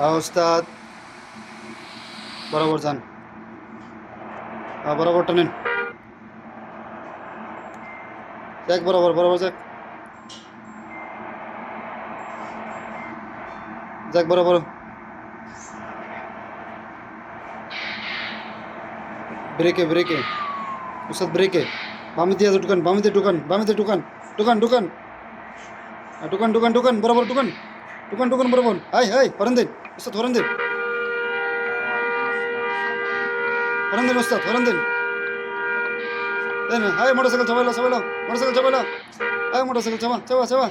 উস্তাদ, বরাবর যান। বরাবর টানেন। যাক, বরাবর বরাবর যাক। যাক, বরাবর। ব্রেকে ব্রেকে, উস্তাদ ব্রেকে। বামে দিয়ে ঢুকান, বামে দিয়ে ঢুকান, বামে দিয়ে ঢুকান। ঢুকান ঢুকান ঢুকান ঢুকান ঢুকান, বরাবর ঢুকান। ঢুকান ঢুকান, বরাবর। হাই হাই, হরেন দিন উস্তাদ, হরেন দিন। হরেন দিন উস্তাদ, হরেন দিন। দেন, হাই মোটরসাইকেল চাপাইলো, চাপাইলো, মোটরসাইকেল চাপাইলো। হাই মোটরসাইকেল চাপা চাপা চাপা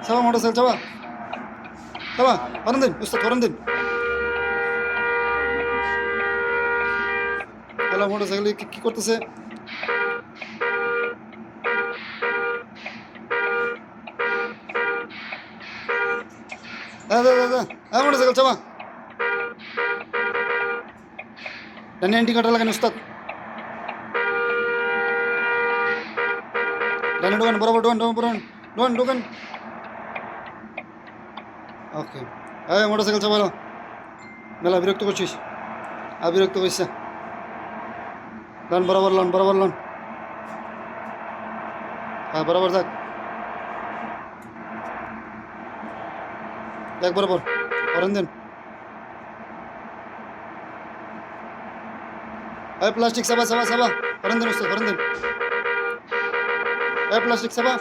চাপা, মোটরসাইকেল চাপা চাপা। হরেন দিন উস্তাদ, হরেন দিন। হ্যালো, মোটরসাইকেল কি করতেছে? হ্যাঁ দাদা দাদা, হ্যাঁ মোটরসাইকেল চাপা। ডানে অ্যান্টি কাটা লাগান উস্তাদ। ডানে ঢোকান, বরাবর ঢোকান, ঢোকান ঢোকান ঢোকান। ওকে। হ্যাঁ মোটরসাইকেল চাপালো। মেলা বিরক্ত করছিস, আর বিরক্ত করছে। লন বরাবর, লন বরাবর, লন। হ্যাঁ বরাবর যাক। এক বরাবর, করেন দেন। এই প্লাস্টিক চাপা চাপা চাপা, করেন দেন উস্তাদ, করেন দেন। এই প্লাস্টিক চাপা।